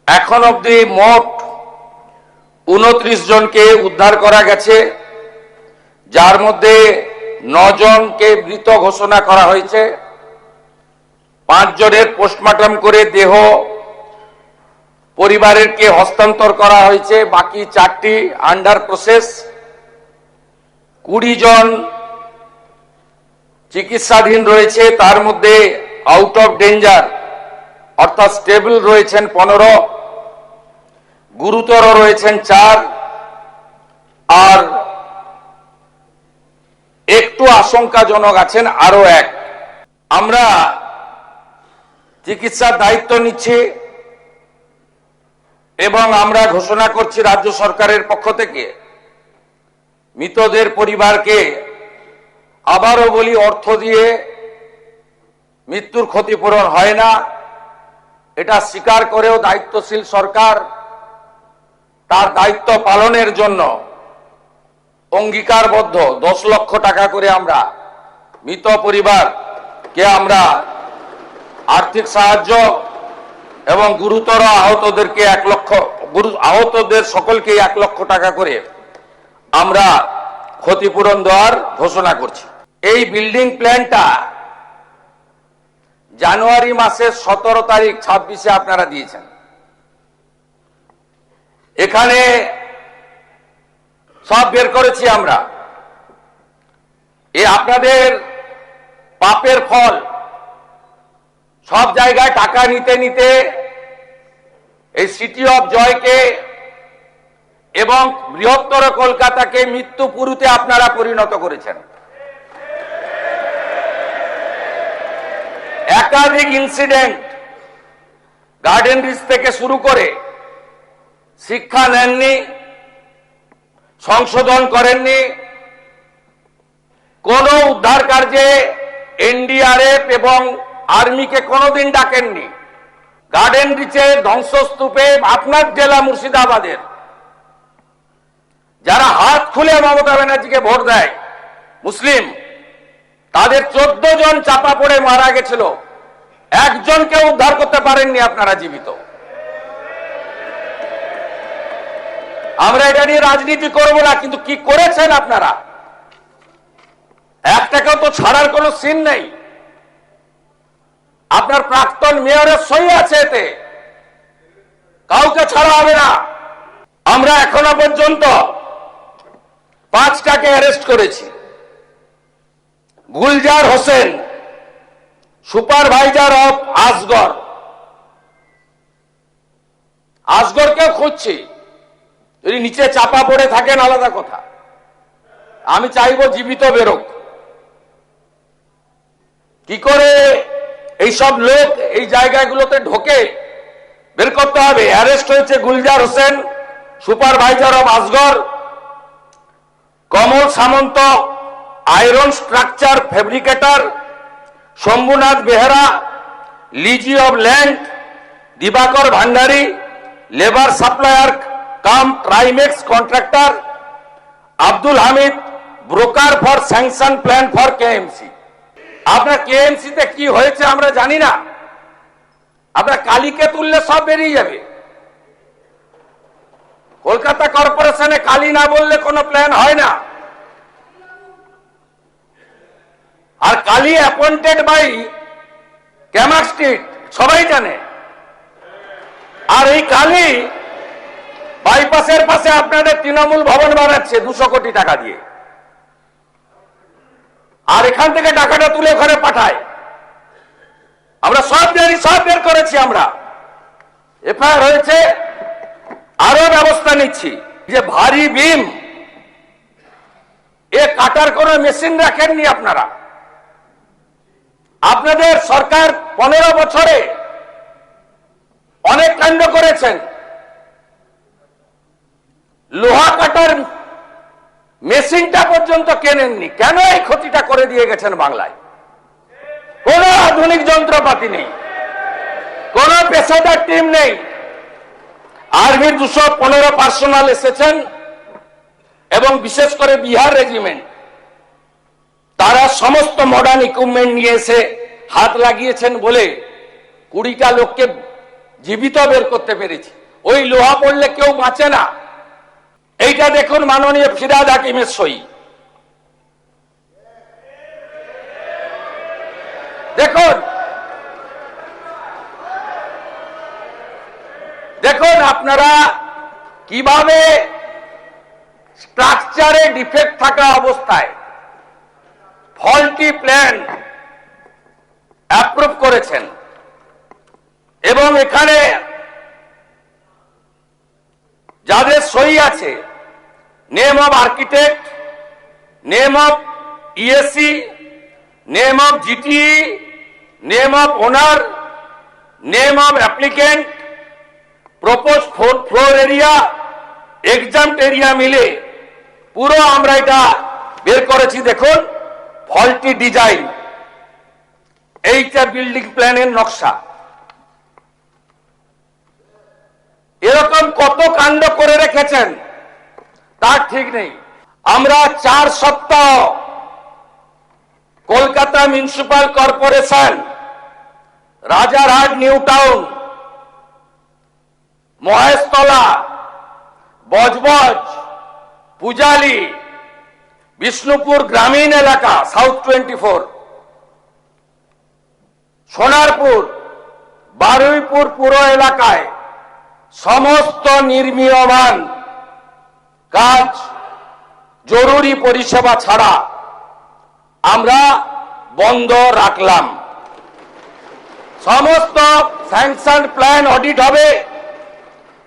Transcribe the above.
এখন অবধি মোট 29 জনকে উদ্ধার করা গেছে, যার মধ্যে 9 জনকে মৃত ঘোষণা করা হয়েছে। 5 জনের পোস্টমর্টম করে দেহ পরিবারকে হস্তান্তর করা হয়েছে, বাকি 4টি আন্ডার প্রসেস। 20 জন চিকিৎসাধীন রয়েছে, তার মধ্যে আউট অফ ডেঞ্জার অর্থাৎ স্টেবল রয়েছেন 15, গুরুতর রয়েছেন 4, আর একটু আশঙ্কাজনক আছেন আরো 1। আমরা চিকিৎসার দায়িত্ব নিচ্ছি এবং আমরা ঘোষণা করছি রাজ্য সরকারের পক্ষ থেকে মৃতদের পরিবারকে, আবারও বলি, অর্থ দিয়ে মৃত্যুর ক্ষতিপূরণ হয় না। এটা স্বীকার করেও দায়িত্বশীল সরকার তার দায়িত্ব পালনের জন্য অঙ্গীকারবদ্ধ। 10 লক্ষ টাকা করে আমরা মৃত পরিবারকে আমরা আর্থিক সাহায্য এবং গুরুতর আহতদেরকে 1 লক্ষ, আহতদের সকলকে 1 লক্ষ টাকা করে আমরা ক্ষতিপূরণ দেওয়ার ঘোষণা করছি। এই বিল্ডিং প্ল্যানটা জানুয়ারি মাসের 17 তারিখ 26-এ আপনারা দিয়েছেন। এখানে সব বের করেছি আমরা। আপনাদের পাপের ফল, সব জায়গায় টাকা নিতে নিতে এই সিটি অফ জয়কে এবং বৃহত্তর কলকাতাকে মৃত্যুপুরীতে আপনারা পরিণত করেছেন। একাধিক ইনসিডেন্ট, গার্ডেন রিচ থেকে শুরু করে শিক্ষা নেননি, সংশোধন করেননি, কোন উদ্ধার কার্যে এনডিআরএফ এবং আর্মিকে কোনোদিন ডাকেননি। গার্ডেন রিচের ধ্বংসস্তূপে আপনার জেলা মুর্শিদাবাদের যারা হাত খুলে মমতা ব্যানার্জিকে ভোট দেয় মুসলিম, তাদের 14 জন চাপা পড়ে মারা গেছিল, একজনকে উদ্ধার করতে পারেননি আপনারা জীবিত। আমরা এটা নিয়ে রাজনীতি করব না, কিন্তু কি করেছেন আপনারা? একটাকেও তো ছাড়ার কোনো সিন নেই। আপনার প্রাক্তন মেয়রের সই আছে এতে, কাউকে ছাড়া হবে না। আমরা এখনো পর্যন্ত 5টাকে অ্যারেস্ট করেছি। গুলজার হোসেন, সুপারভাইজার অফ আসগর, আসগরকেও খুঁজছি। যদি নিচে চাপা পড়ে থাকেন আলাদা কথা, আমি চাইবো জীবিত বেরোক। কি করে এইসব লোক এই জায়গাগুলোতে ঢোকে বের করতে হবে। অ্যারেস্ট হয়েছে Gulzar Hossain, supervisor of Asgar, Kamal Samanta, iron structure fabricator, Shambhunath Behera, lessee of land, Dibakar Bhandari, labour supplier cum Trimex contractor, Abdul Hamid, broker for sanction plan for KMC. আপনার কেএমসি তে কি হয়েছে আমরা জানি না। আপনার কালীকে তুললে সব বেরিয়ে যাবে। কলকাতা কর্পোরেশনে কালী না বললে কোনো প্ল্যান হয় না। আর Kali appointed by Camac street, সবাই জানে। আর এই কালী বাইপাসের পাশে আপনাদের তৃণমূল ভবন বানাচ্ছে 200 কোটি টাকা দিয়ে, আর এখান থেকে টাকাটা তুলে ওখানে পাঠায়। আমরা সব জানি, সব বের করেছি। আমরা এফআইআর হয়েছে, আরো ব্যবস্থা নিচ্ছি। যে ভারী বিম, এ কাটার কোন মেশিন রাখেননি আপনারা। আপনাদের সরকার 15 বছরে অনেক কাণ্ড করেছেন। লোহা কাটার মেশিনটা পর্যন্ত কেনেননি। কেন এই ক্ষতিটা করে দিয়ে গেছেন বাংলায়? কোন আধুনিক যন্ত্রপাতি নেই, কোন পেশাদার টিম নেই। আর্মির 215 পার্সোনাল এসেছেন এবং বিশেষ করে বিহার রেজিমেন্ট, তারা সমস্ত মডার্ন ইকুইপমেন্ট নিয়ে এসে হাত লাগিয়েছেন বলে 20টা লোককে জীবিত বের করতে পেরেছি। ওই লোহা পড়লে কেউ বাঁচে না। এইটা দেখুন মাননীয় ফিরহাদ হাকিমের সই। দেখুন দেখুন আপনারা কিভাবে স্ট্রাকচারে ডিফেক্ট থাকা অবস্থায় ফল্টি প্ল্যান অ্যাপ্রুভ করেছেন এবং এখানে যাদের সই আছে, name of architect, name of ESC, name of GTE, name of owner, name of applicant, propose floor area, exempt area মিলে পুরো আমরা এটা বের করেছি। দেখুন ফল্টি ডিজাইন, এইটা বিল্ডিং প্ল্যানের নকশা। এরকম কত কাণ্ড করে রেখেছেন তার ঠিক নেই। আমরা 4 সপ্তাহ Kolkata municipal corporation, Rajarhat new town, Maheshtala, Budge Budge, Pujali, Bishnupur গ্রামীণ এলাকা, সাউথ 24, সোনারপুর, বারুইপুর পুর এলাকায় সমস্ত নির্মীয়মান কাজ জরুরি পরিষেবা ছাড়া আমরা বন্ধ রাখলাম। সমস্ত স্যাংশন প্ল্যান অডিট হবে।